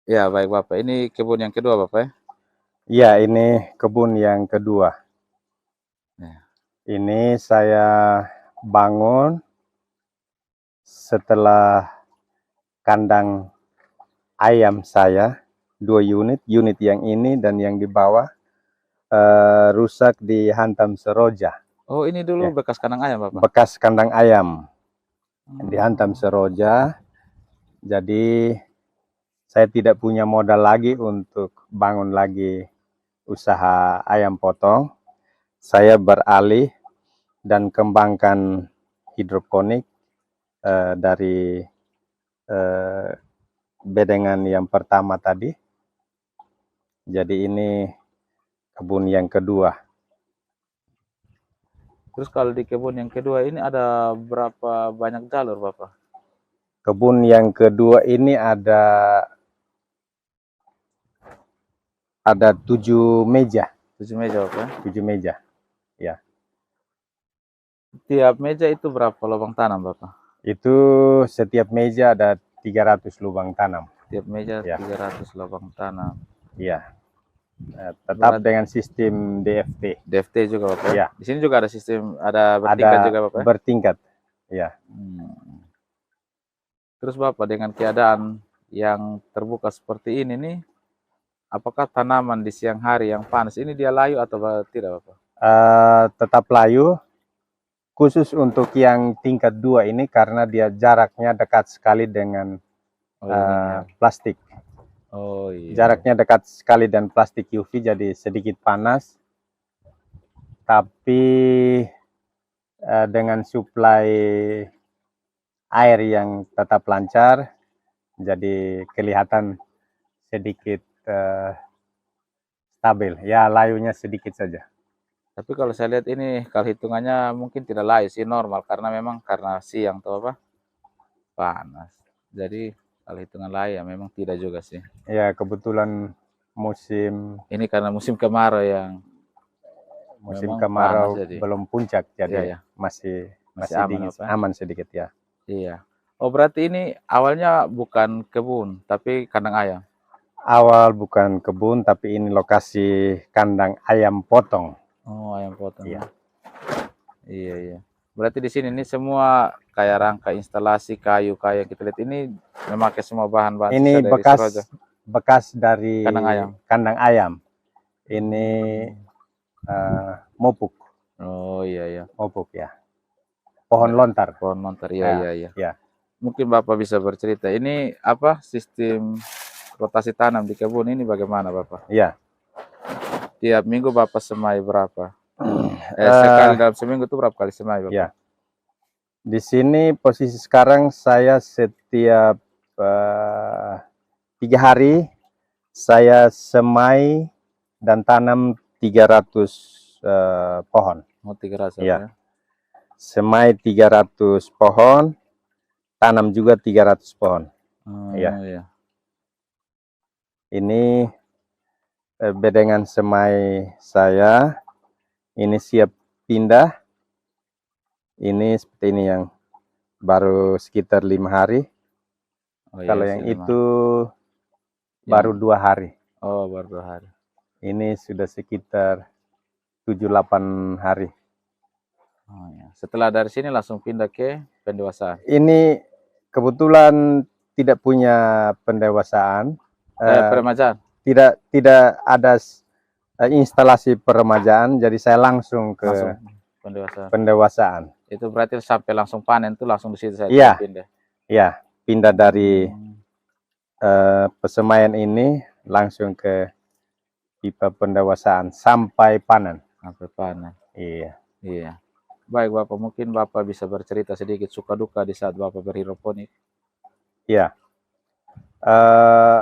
Ya, baik Bapak. Ini kebun yang kedua Bapak ya? Iya, ini kebun yang kedua. Ya. Ini saya bangun setelah kandang ayam saya, 2 unit, unit yang ini dan yang di bawah rusak dihantam seroja. Oh, ini dulu Ya, bekas kandang ayam Bapak? bekas kandang ayam dihantam Oh, seroja, jadi saya tidak punya modal lagi untuk bangun lagi usaha ayam potong. Saya beralih dan kembangkan hidroponik dari eh, bedengan yang pertama tadi. Jadi ini kebun yang kedua. terus kalau di kebun yang kedua ini ada berapa banyak jalur Bapak? Kebun yang kedua ini ada 7 meja, 7 meja Bapak ya? 7 meja. Ya, Tiap meja itu berapa lubang tanam Bapak? itu setiap meja ada 300 lubang tanam. Tiap meja Ya, 300 lubang tanam. iya. Tetap Berat dengan sistem DFT. DFT juga Bapak ya? Ya, Di sini juga ada sistem, ada bertingkat ada juga Bapak ya? bertingkat. Ya, Hmm. Terus Bapak dengan keadaan yang terbuka seperti ini nih, apakah tanaman di siang hari yang panas ini dia layu atau tidak Bapak? tetap layu. Khusus untuk yang tingkat 2 ini karena dia jaraknya dekat sekali dengan Oh ini ya. plastik. Oh iya, iya. Jaraknya dekat sekali dan plastik UV jadi sedikit panas. Tapi dengan suplai air yang tetap lancar, jadi kelihatan sedikit stabil. Ya layunya sedikit saja. Tapi kalau saya lihat ini kalau hitungannya mungkin tidak layu sih, normal karena memang karena siang atau apa panas. Jadi kalau hitungan layu ya memang tidak juga sih. Ya kebetulan musim Ini karena musim kemarau yang musim memang panas kemarau jadi belum puncak, iya jadi ya, masih masih masih aman dingin, apa? aman sedikit ya. Iya. Oh berarti ini awalnya bukan kebun tapi kandang ayam. Awal bukan kebun, tapi ini lokasi kandang ayam potong. Oh ayam potong Iya. ya. Iya iya. Berarti di sini ini semua kayak rangka instalasi kayu-kayu yang kita lihat ini memakai semua bahan-bahan sisa Ini dari Seroja bekas dari kandang ayam. kandang ayam. Ini Hmm. mopuk, Oh iya iya. mopuk ya. Pohon lontar. Pohon monster, iya Ya, iya iya. ya, Mungkin Bapak bisa bercerita, ini apa sistem rotasi tanam di kebun ini bagaimana Bapak? ya. Tiap minggu Bapak semai berapa? Sekali Eh, dalam seminggu itu berapa kali semai Bapak? ya. Di sini posisi sekarang saya setiap 3 hari saya semai dan tanam 300 pohon. Oh 300 Bapak Ya, ya? semai 300 pohon, tanam juga 300 pohon. Ya, Oh iya. ini bedengan semai saya. Ini siap pindah. Ini seperti ini yang baru sekitar 5 hari. Oh iya Kalau yang silman. itu baru Yang 2 hari. oh baru 2 hari. Ini sudah sekitar 7-8 hari. Oh iya. Setelah dari sini langsung pindah ke pendewasaan. Ini kebetulan tidak punya pendewasaan. Eh, Peremajaan tidak ada instalasi peremajaan, jadi saya langsung ke langsung pendewasaan. pendewasaan. Itu berarti sampai langsung panen tuh langsung di situ saya Iya, pindah. iya, pindah dari Hmm, pesemaian ini langsung ke pipa pendewasaan sampai panen. sampai panen. Iya, Iya. Baik Bapak, mungkin Bapak bisa bercerita sedikit suka duka di saat Bapak berhidroponik. iya. Eh,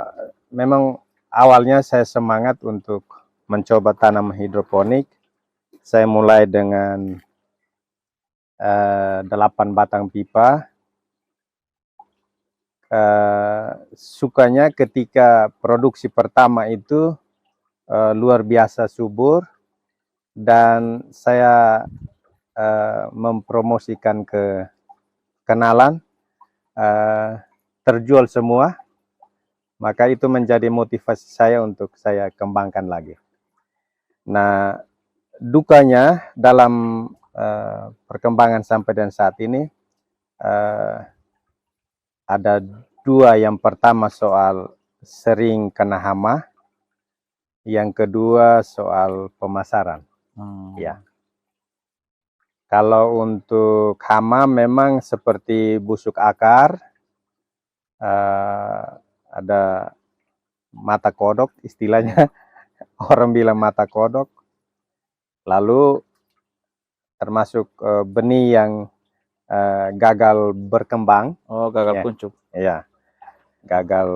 memang awalnya saya semangat untuk mencoba tanam hidroponik. Saya mulai dengan 8 batang pipa. Sukanya ketika produksi pertama itu luar biasa subur dan saya mempromosikan ke kenalan, terjual semua, Maka itu menjadi motivasi saya untuk saya kembangkan lagi. Nah, dukanya dalam perkembangan sampai dan saat ini ada dua. Yang pertama soal sering kena hama, yang kedua soal pemasaran. Ya. Kalau untuk hama memang seperti busuk akar, ada mata kodok istilahnya, orang bilang mata kodok. Lalu termasuk benih yang gagal berkembang. Oh, gagal Ya. kuncup. Ya, gagal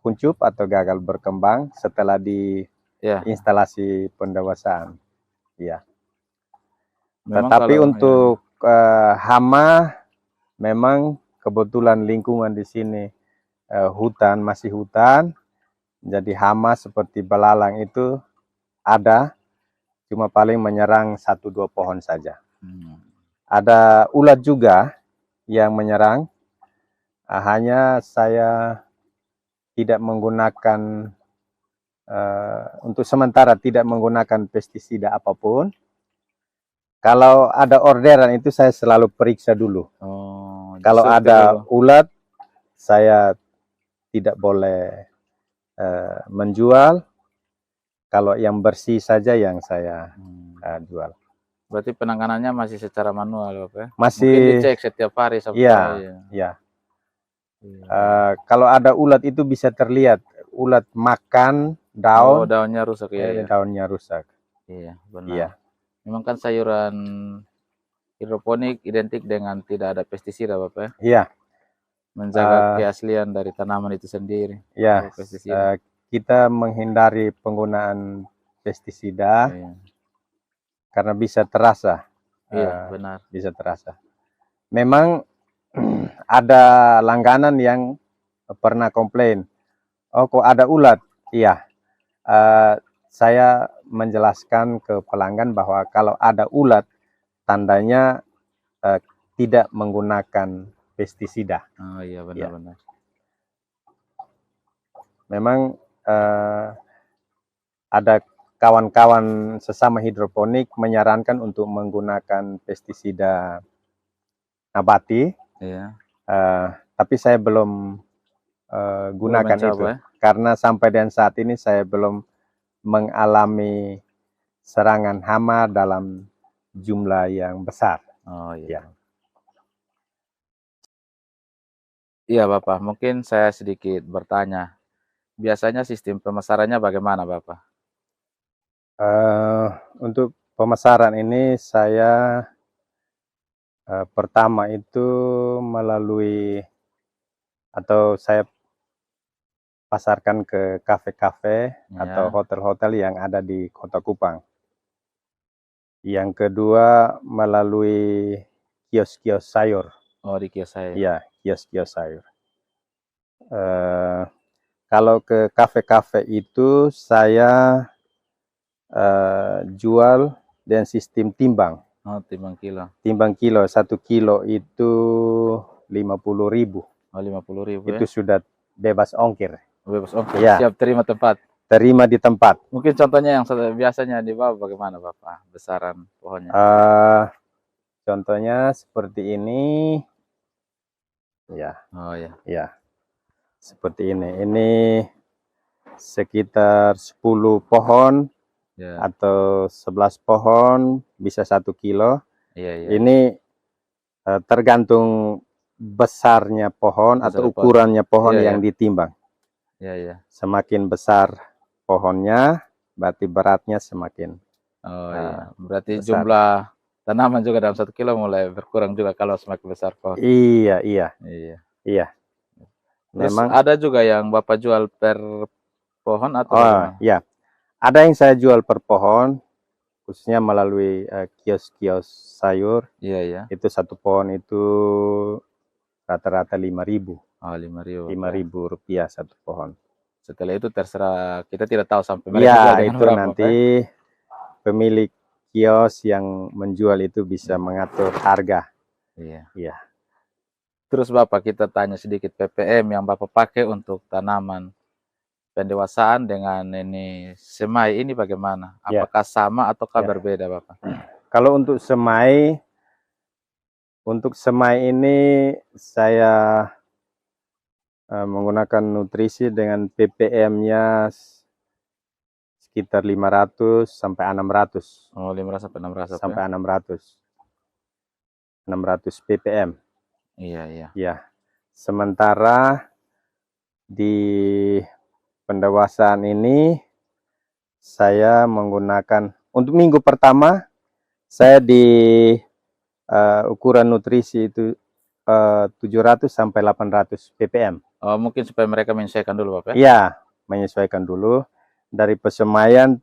kuncup atau gagal berkembang setelah di Ya. instalasi pendewasaan. Ya. Memang Tetapi kalau untuk hama, memang kebetulan lingkungan di sini hutan, masih hutan, jadi hama seperti belalang itu ada, cuma paling menyerang 1-2 pohon saja. Ada ulat juga yang menyerang, hanya saya tidak menggunakan, untuk sementara tidak menggunakan pestisida apapun. Kalau ada orderan itu saya selalu periksa dulu. Oh, Kalau ada dulu. ulat, saya tidak boleh menjual. Kalau yang bersih saja yang saya jual. Berarti penanganannya masih secara manual, Bapak ya? Masih. Mungkin dicek setiap hari sampai. Iya. Kalau ada ulat itu bisa terlihat, ulat makan daun. Oh, daunnya rusak ya. Daunnya rusak. Iya, benar. Iya. Memang kan sayuran hidroponik identik dengan tidak ada pestisida, Bapak ya? Iya. Menjaga keaslian dari tanaman itu sendiri. Iya. Kita menghindari penggunaan pestisida karena bisa terasa. Iya, benar. Bisa terasa. Memang ada langganan yang pernah komplain, oh kok ada ulat? Iya. Saya menjelaskan ke pelanggan bahwa kalau ada ulat, tandanya tidak menggunakan pestisida. Oh iya, benar-benar. Memang ada kawan-kawan sesama hidroponik menyarankan untuk menggunakan pestisida nabati. Iya. Tapi saya belum gunakan itu, karena sampai dan saat ini saya belum mengalami serangan hama dalam jumlah yang besar. Oh iya. Iya Bapak, mungkin saya sedikit bertanya. Biasanya sistem pemasarannya bagaimana Bapak? Untuk pemasaran ini saya pertama itu melalui, atau saya pasarkan ke kafe-kafe atau hotel-hotel yang ada di Kota Kupang. Yang kedua melalui kios-kios sayur. Oh, di kios sayur. Iya, kios-kios sayur. Kalau ke kafe-kafe itu saya jual dengan sistem timbang. Oh, timbang kilo. Timbang kilo, 1 kilo itu 50.000. Oh, 50.000 itu sudah bebas ongkir. Bebas ongkir, ya. Siap terima tempat. Terima di tempat. Mungkin contohnya yang biasanya di bawah bagaimana Bapak? Besaran pohonnya. Contohnya seperti ini. Ya. Oh ya. Ya. Seperti ini. Ini sekitar 10 pohon. Atau 11 pohon bisa 1 kilo. Ini tergantung besarnya pohon atau ukurannya pohon yang ditimbang. Semakin besar pohonnya, berarti beratnya semakin. Oh iya, berarti besar. Jumlah tanaman juga dalam 1 kilo mulai berkurang juga kalau semakin besar pohon. Iya. Memang ada juga yang Bapak jual per pohon atau bagaimana? Iya. Ada yang saya jual per pohon, khususnya melalui kios-kios sayur. Iya. Itu 1 pohon itu rata-rata 5.000. Oh, 5.000. 5.000 rupiah 1 pohon. Setelah itu terserah, kita tidak tahu sampai mereka itu berapa, nanti pemilik kios yang menjual itu bisa mengatur harga. Iya. Terus Bapak kita tanya sedikit ppm yang Bapak pakai untuk tanaman pendewasaan dengan ini semai ini bagaimana? Ya, Apakah sama ataukah ya. berbeda Bapak? Kalau untuk semai ini saya menggunakan nutrisi dengan ppm-nya sekitar 500 sampai 600. Oh 500 sampai 600 ya? Sampai 600 ppm. Iya, iya. Ya. Sementara di pendewasaan ini saya menggunakan untuk minggu pertama saya di ukuran nutrisi itu 700 sampai 800 ppm. Oh mungkin supaya mereka menyesuaikan dulu Bapak ya? Iya, menyesuaikan dulu dari pesemaian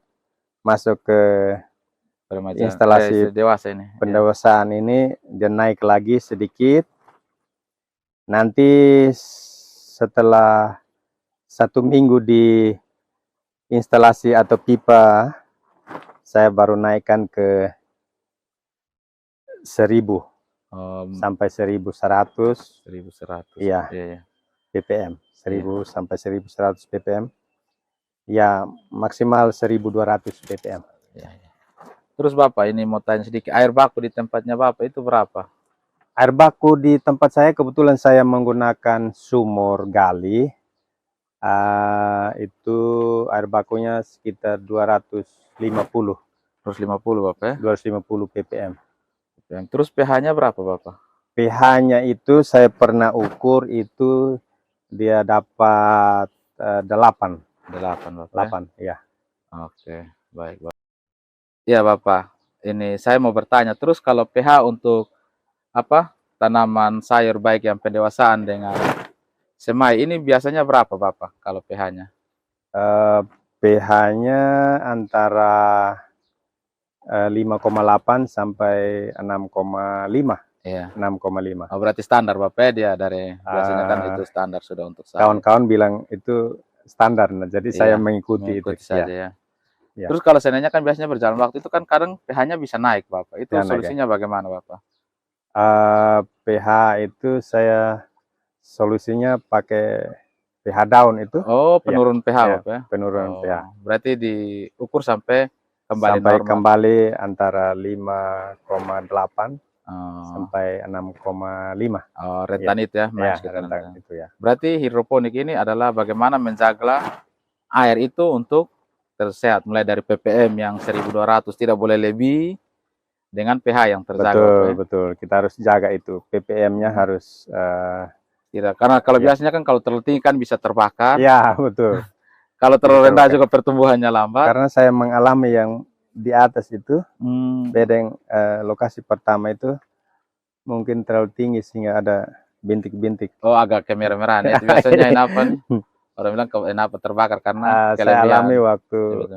masuk ke instalasi dewasa ini. pendewasaan ini dia naik lagi sedikit. Nanti setelah 1 minggu di instalasi atau pipa, saya baru naikkan ke 1000 sampai 1100. 1100. Iya, Iya. ppm. 1000 sampai 1100 ppm. Ya, maksimal 1200 ppm. Iya, iya. Terus Bapak ini mau tanya sedikit, air baku di tempatnya Bapak itu berapa? Air baku di tempat saya kebetulan saya menggunakan sumur gali. Itu air bakunya sekitar 250. 150 Bapak ya? 250 ppm. Terus pH-nya berapa Bapak? pH-nya itu saya pernah ukur itu dia dapat 8. 8 Bapak 8, ya. Oke, baik Bapak. Iya Bapak, ini saya mau bertanya, terus kalau pH untuk apa tanaman sayur baik yang pendewasaan dengan semai ini biasanya berapa Bapak kalau pH-nya? pH-nya antara 5,8 sampai 6,5. Iya. 6,5. Oh, berarti standar Bapak ya dia dari biasanya kan itu standar sudah untuk sayur. Kawan-kawan bilang itu standar, nah, jadi saya mengikuti itu. Saja ya. Ya. Terus kalau seandainya kan biasanya berjalan waktu itu kan kadang pH-nya bisa naik Bapak. Itu Ya, solusinya bagaimana Bapak? pH itu saya solusinya pakai pH daun itu. Oh, penurun pH Bapak ya? Penurunan pH. Berarti diukur sampai kembali sampai normal. Kembali antara 5,8 sampai 6,5. Oh, rentan itu ya, rentan itu ya. Berarti hidroponik ini adalah bagaimana menjaga air itu untuk tersehat, mulai dari ppm yang 1200 tidak boleh lebih dengan pH yang terjaga. Betul. Kita harus jaga itu. ppm-nya harus tidak, karena kalau biasanya kan kalau terlalu tinggi kan bisa terbakar. Ya, betul. Kalau terlalu rendah juga pertumbuhannya lambat. Karena saya mengalami yang di atas itu, bedeng lokasi pertama itu mungkin terlalu tinggi sehingga ada bintik-bintik. Oh, agak kemerah-merahan. Itu biasanya kenapa nih? Orang bilang kenapa terbakar karena saya alami waktu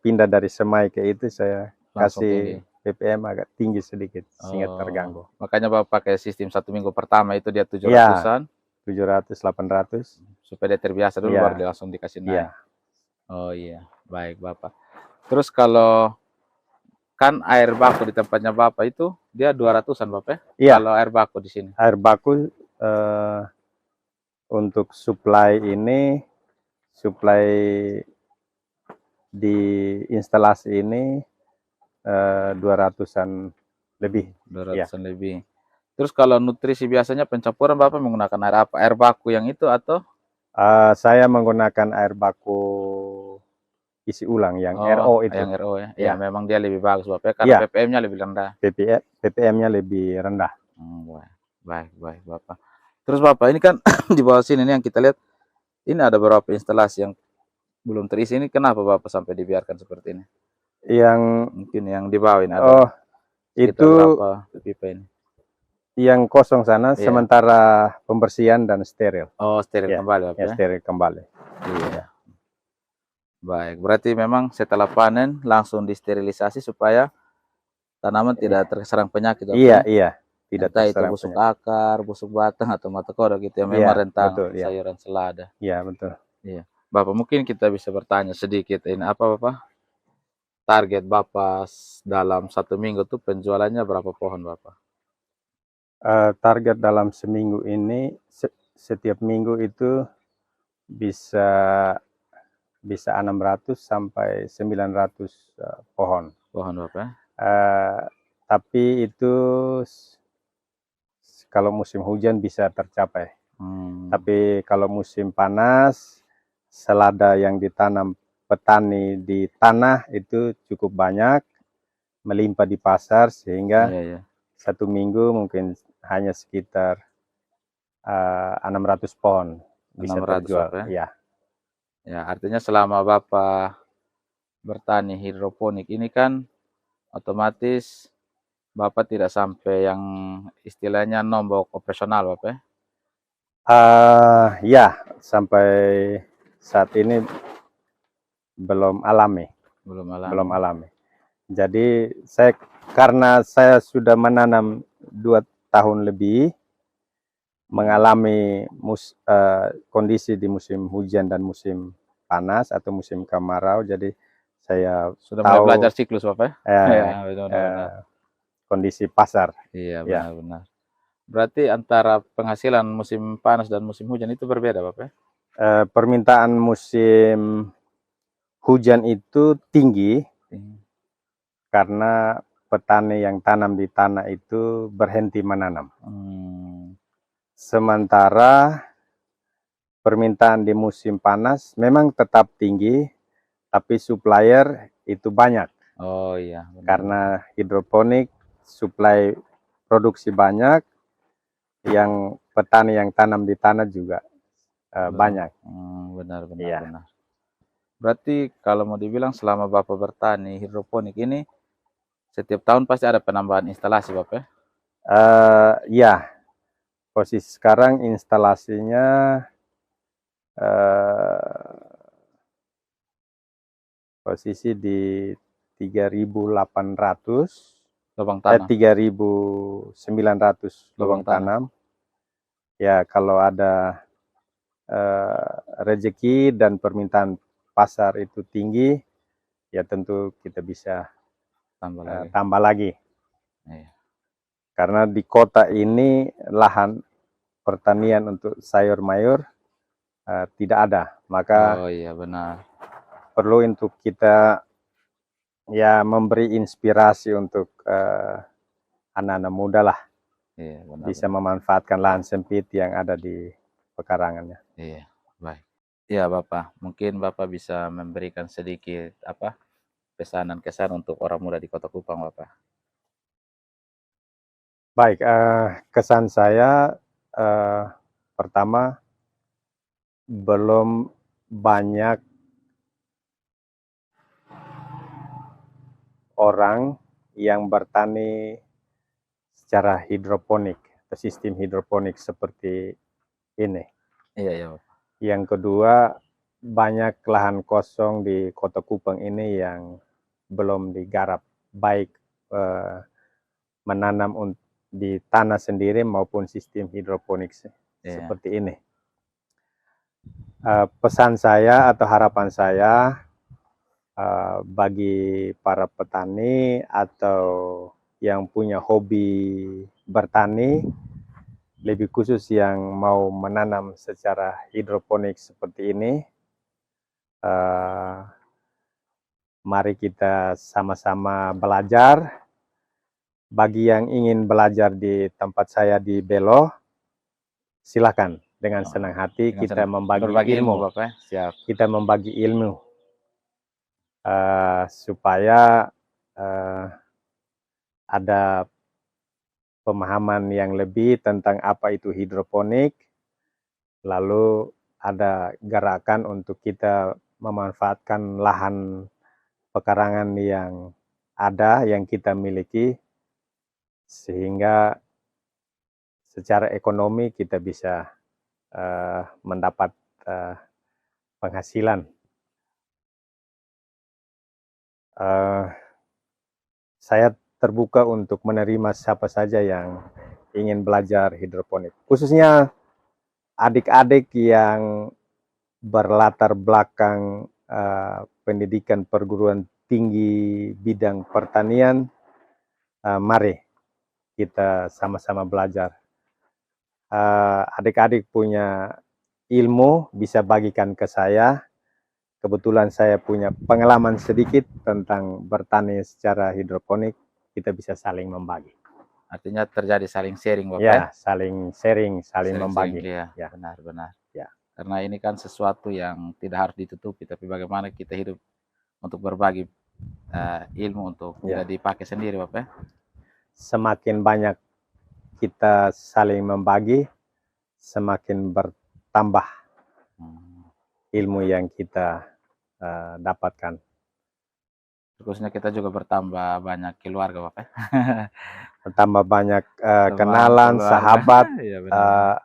pindah dari semai ke itu, saya kasih ppm agak tinggi sedikit sehingga terganggu. Makanya Bapak pakai sistem 1 minggu pertama itu dia 700-an. 700, 800. Supaya dia terbiasa dulu baru dia langsung dikasih naik. Oh iya, baik Bapak. Terus kalau kan air baku di tempatnya Bapak itu dia 200-an Bapak ya? Kalau air baku di sini. Air baku untuk supply di instalasi ini 200-an lebih. 200-an lebih. Terus kalau nutrisi biasanya pencampuran Bapak menggunakan air apa? Air baku yang itu atau? Saya menggunakan air baku isi ulang yang RO itu. Yang RO ya. Ya, memang dia lebih bagus Bapak karena ppm-nya lebih rendah. ppm-nya lebih rendah. Baik Bapak. Terus Bapak ini kan di bawah sini nih yang kita lihat ini ada beberapa instalasi yang belum terisi. Ini kenapa Bapak sampai dibiarkan seperti ini? Yang mungkin yang di bawah ini ada. Itu berapa pipa ini? Yang kosong sana sementara pembersihan dan steril. Oh, steril kembali Bapak ya? Steril kembali. Iya. Baik, berarti memang setelah panen langsung disterilisasi supaya tanaman tidak terserang penyakit. Iya. Tidak terserang itu busuk akar, busuk batang atau mata kodok gitu yang memang rentan sayuran selada. Iya, betul. Iya. Bapak mungkin kita bisa bertanya sedikit ini apa Bapak? Target Bapak dalam 1 minggu tuh penjualannya berapa pohon Bapak? Target dalam seminggu ini, setiap minggu itu bisa 600 sampai 900 pohon. Pohon Bapak? Eh, tapi itu kalau musim hujan bisa tercapai. Tapi kalau musim panas, selada yang ditanam petani di tanah itu cukup banyak, melimpah di pasar, sehingga Iya, iya. satu minggu mungkin hanya sekitar 600 pohon bisa 600 terjual. Bapak ya? Ya. Ya, artinya selama Bapak bertani hidroponik ini kan otomatis Bapak tidak sampai yang istilahnya nombok operasional Bapak ya? Ya, sampai saat ini belum alami. Belum Belum alami. alami. Jadi karena saya sudah menanam 2 tahun lebih, mengalami kondisi di musim hujan dan musim panas atau musim kemarau, jadi saya Sudah mulai tahu belajar siklus Bapak ya? eh, Ya, benar-benar. kondisi pasar. Iya, Ya. benar-benar. Berarti antara penghasilan musim panas dan musim hujan itu berbeda Bapak ya? Permintaan musim hujan itu tinggi karena petani yang tanam di tanah itu berhenti menanam. Sementara permintaan di musim panas memang tetap tinggi, tapi supplier itu banyak. Oh iya. Benar. Karena hidroponik suplai produksi banyak, yang petani yang tanam di tanah juga banyak. Benar-benar. Iya. Benar. Berarti kalau mau dibilang selama Bapak bertani hidroponik ini setiap tahun pasti ada penambahan instalasi Bapak ya? Ya, posisi sekarang instalasinya posisi di 3.800, Lubang tanam. 3.900 lubang tanam. Ya, kalau ada rezeki dan permintaan pasar itu tinggi, ya tentu kita bisa tambah lagi. Iya. Karena di kota ini lahan pertanian untuk sayur mayur tidak ada, maka Oh iya benar. perlu untuk kita ya memberi inspirasi untuk anak-anak muda lah, Iya, benar, bisa memanfaatkan lahan sempit yang ada di pekarangannya. Iya, baik. Ya Bapak, mungkin Bapak bisa memberikan sedikit pesanan kesan untuk orang muda di Kota Kupang Bapak. Baik, kesan saya pertama, belum banyak orang yang bertani secara hidroponik, sistem hidroponik seperti ini. Iya, iya Bapak. Yang kedua, banyak lahan kosong di Kota Kupang ini yang belum digarap, baik menanam di tanah sendiri maupun sistem hidroponik seperti ini. Pesan saya atau harapan saya bagi para petani atau yang punya hobi bertani, lebih khusus yang mau menanam secara hidroponik seperti ini, mari kita sama-sama belajar. Bagi yang ingin belajar di tempat saya di Belo, silakan, dengan senang hati kita membagi ilmu. Bapak, siap. Kita membagi ilmu supaya ada pemahaman yang lebih tentang apa itu hidroponik, lalu ada gerakan untuk kita memanfaatkan lahan pekarangan yang ada, yang kita miliki, sehingga secara ekonomi kita bisa mendapat penghasilan. Saya terbuka untuk menerima siapa saja yang ingin belajar hidroponik, khususnya adik-adik yang berlatar belakang pendidikan perguruan tinggi bidang pertanian. Mari kita sama-sama belajar adik-adik punya ilmu bisa bagikan ke saya. Kebetulan saya punya pengalaman sedikit tentang bertani secara hidroponik, kita bisa saling membagi. Artinya terjadi saling sharing Bapak Ya, saling sharing, saling Sharing-sharing, membagi. iya, Ya. benar-benar. Ya. Karena ini kan sesuatu yang tidak harus ditutupi, tapi bagaimana kita hidup untuk berbagi ilmu untuk Ya. tidak dipakai sendiri Bapak. Semakin banyak kita saling membagi, semakin bertambah ilmu yang kita dapatkan. Khususnya kita juga bertambah banyak keluarga Bapak. Bertambah banyak Teman, kenalan, keluarga. sahabat, Iya, benar.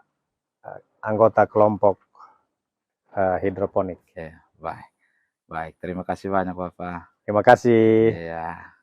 anggota kelompok hidroponik. Oke, baik. Baik, terima kasih banyak Bapak. Terima kasih. Iya.